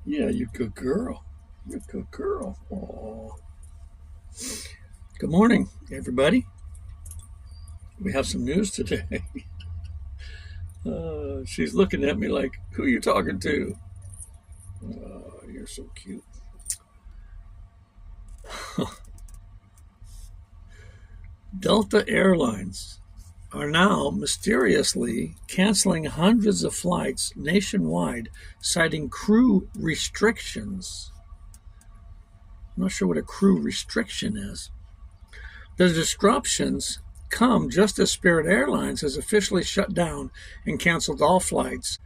Yeah, you good girl. You good girl. Aw. Good morning, everybody. We have some news today. She's looking at me like, who are you talking to? You're so cute. Delta Airlines are now mysteriously canceling hundreds of flights nationwide, citing crew restrictions. I'm not sure what a crew restriction is. The disruptions come just as Spirit Airlines has officially shut down and canceled all flights,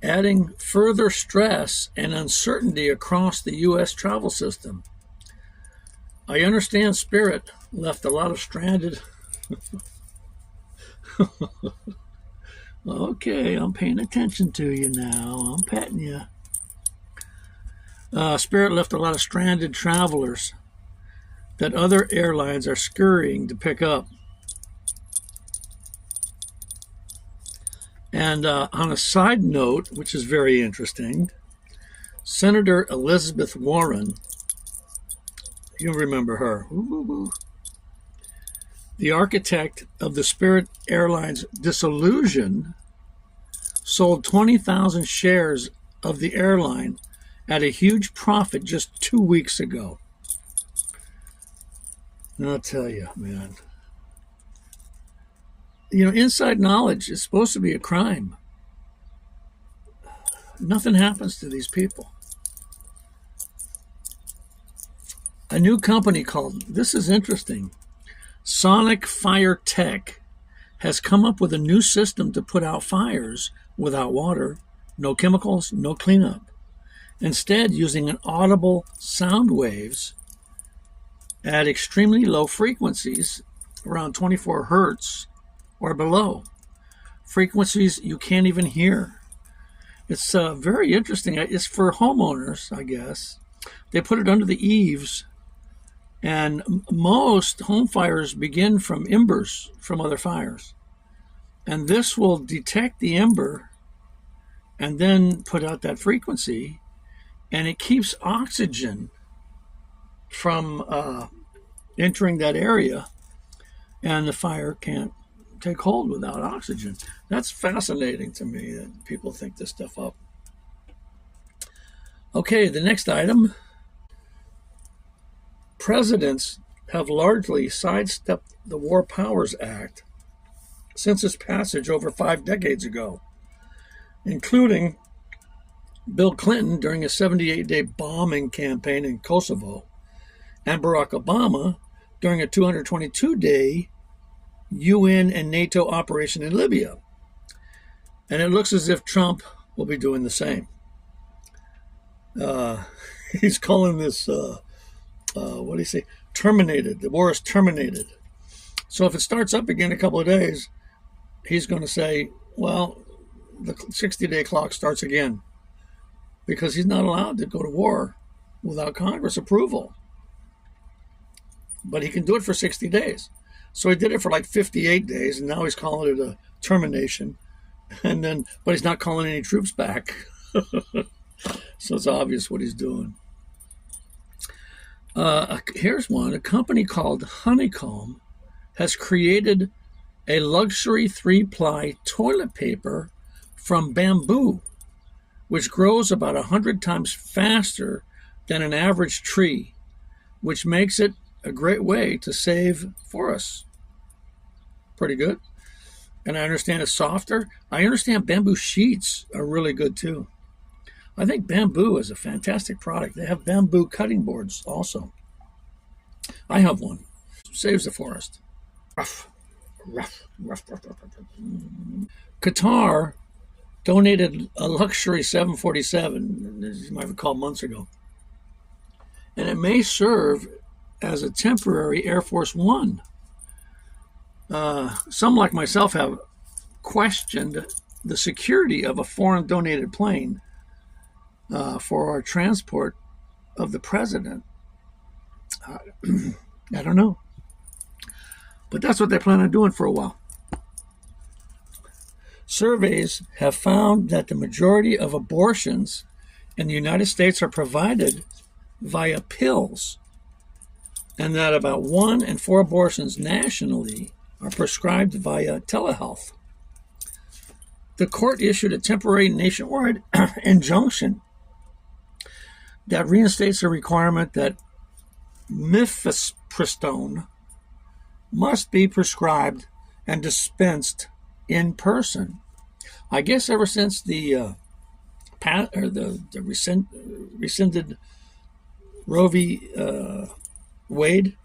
adding further stress and uncertainty across the U.S. travel system. I understand Spirit left a lot of stranded. Okay, I'm paying attention to you now. I'm petting you. Spirit left a lot of stranded travelers that other airlines are scurrying to pick up. And on a side note, which is very interesting, Senator Elizabeth Warren, you remember her, the architect of the Spirit Airlines dissolution, sold 20,000 shares of the airline at a huge profit just 2 weeks ago. And I'll tell you, man, inside knowledge is supposed to be a crime. Nothing happens to these people. A new company called, this is interesting, Sonic Fire Tech has come up with a new system to put out fires without water, no chemicals, no cleanup. Instead, using an audible sound waves at extremely low frequencies, around 24 hertz or below, frequencies you can't even hear. It's very interesting. It's for homeowners, I guess. They put it under the eaves, and most home fires begin from embers from other fires. And this will detect the ember and then put out that frequency, and it keeps oxygen from entering that area, and the fire can't take hold without oxygen. That's fascinating to me that people think this stuff up. Okay, the next item. Presidents have largely sidestepped the War Powers Act since its passage over 5 decades ago, including Bill Clinton during a 78-day bombing campaign in Kosovo, and Barack Obama during a 222-day UN and NATO operation in Libya. And it looks as if Trump will be doing the same. He's calling this, what do you say, terminated. The war is terminated. So if it starts up again in a couple of days, he's going to say, well, the 60-day clock starts again, because he's not allowed to go to war without Congress approval. But he can do it for 60 days. So he did it for like 58 days, and now he's calling it a termination. But he's not calling any troops back. So it's obvious what he's doing. Here's one. A company called Honeycomb has created a luxury 3-ply toilet paper from bamboo, which grows about 100 times faster than an average tree, which makes it a great way to save forests. Pretty good. And I understand it's softer. I understand bamboo sheets are really good too. I think bamboo is a fantastic product. They have bamboo cutting boards also. I have one. Saves the forest. Rough. Qatar donated a luxury 747, as you might recall, months ago. And it may serve as a temporary Air Force One. Some, like myself, have questioned the security of a foreign donated plane for our transport of the president. I don't know. But that's what they plan on doing for a while. Surveys have found that the majority of abortions in the United States are provided via pills, and that about 1 in 4 abortions nationally are prescribed via telehealth. The court issued a temporary nationwide injunction that reinstates a requirement that mifepristone must be prescribed and dispensed in person. I guess ever since the rescinded Roe v. Wade,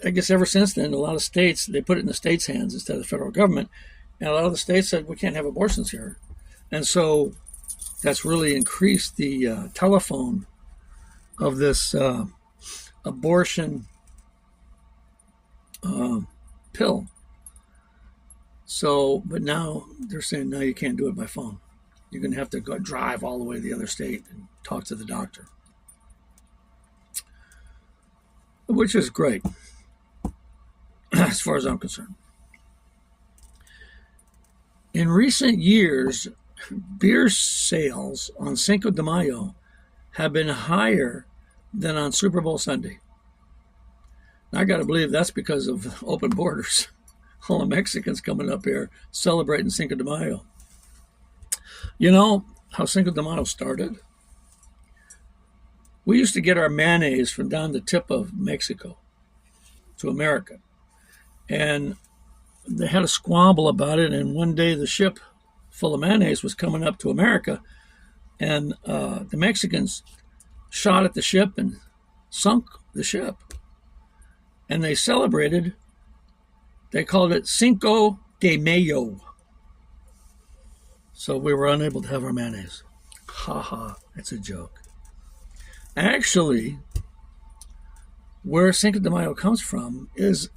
I guess ever since then, a lot of states, they put it in the states' hands instead of the federal government. And a lot of the states said, we can't have abortions here. And so that's really increased the telephone of this abortion pill. So, but now they're saying, no, you can't do it by phone. You're going to have to go drive all the way to the other state and talk to the doctor, which is great as far as I'm concerned. In recent years, beer sales on Cinco de Mayo have been higher than on Super Bowl Sunday. I got to believe that's because of open borders. All the Mexicans coming up here celebrating Cinco de Mayo. You know how Cinco de Mayo started? We used to get our mayonnaise from down the tip of Mexico to America. And they had a squabble about it, and one day the ship full of mayonnaise was coming up to America, and the Mexicans shot at the ship and sunk the ship. And they celebrated, they called it Cinco de Mayo. So we were unable to have our mayonnaise. Ha ha, it's a joke. Actually, where Cinco de Mayo comes from is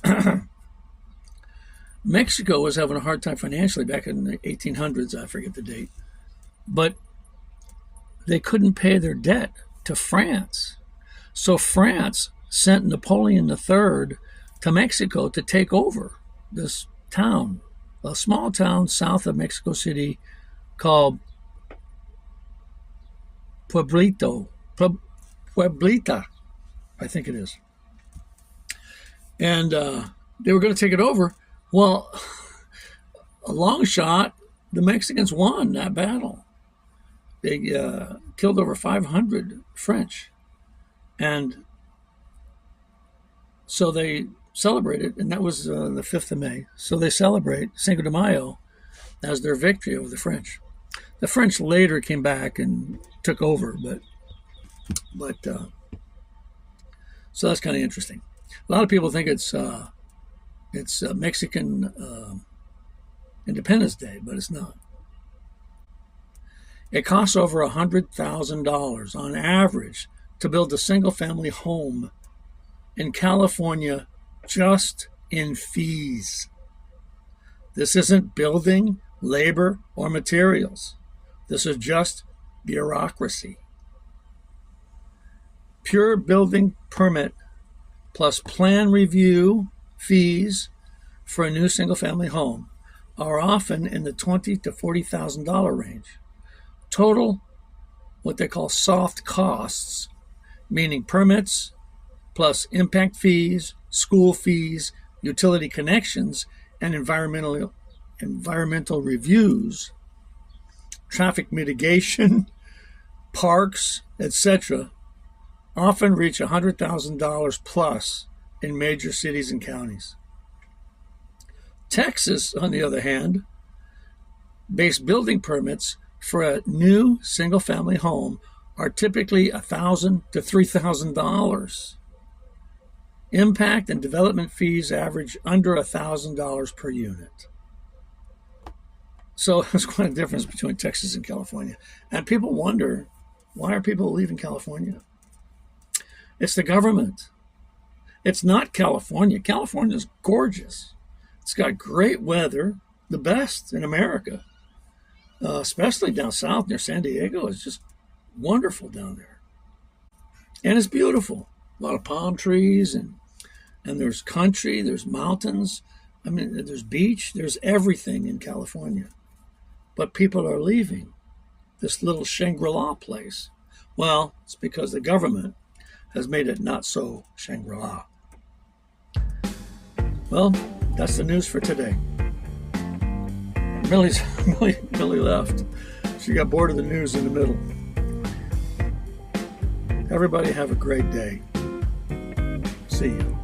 Mexico was having a hard time financially back in the 1800s, I forget the date, but they couldn't pay their debt to France. So France sent Napoleon III to Mexico to take over this town, a small town south of Mexico City called Pueblita, I think it is. And they were going to take it over. Well, a long shot, the Mexicans won that battle. They killed over 500 French. And so they celebrated, and that was the 5th of May. So they celebrate Cinco de Mayo as their victory over the French. The French later came back and took over, but so that's kind of interesting. A lot of people think it's Mexican Independence Day, but it's not. It costs over $100,000 on average to build a single-family home in California just in fees. This isn't building, labor, or materials. This is just bureaucracy. Pure building permit plus plan review fees for a new single-family home are often in the $20,000 to $40,000 range. Total, what they call soft costs, meaning permits plus impact fees, school fees, utility connections, and environmental reviews, traffic mitigation, parks, etc., often reach $100,000 plus in major cities and counties. Texas, on the other hand, base building permits for a new single-family home are typically $1,000 to $3,000. Impact and development fees average under $1,000 per unit. So there's quite a difference between Texas and California. And people wonder, why are people leaving California? It's the government. It's not California. California is gorgeous. It's got great weather, the best in America, especially down south near San Diego. It's just wonderful down there. And it's beautiful. A lot of palm trees, and there's country, there's mountains. I mean, there's beach, there's everything in California. But people are leaving. this little Shangri-La place. Well, it's because the government has made it not so Shangri-La. Well, that's the news for today. Millie left. She got bored of the news in the middle. Everybody have a great day. See you.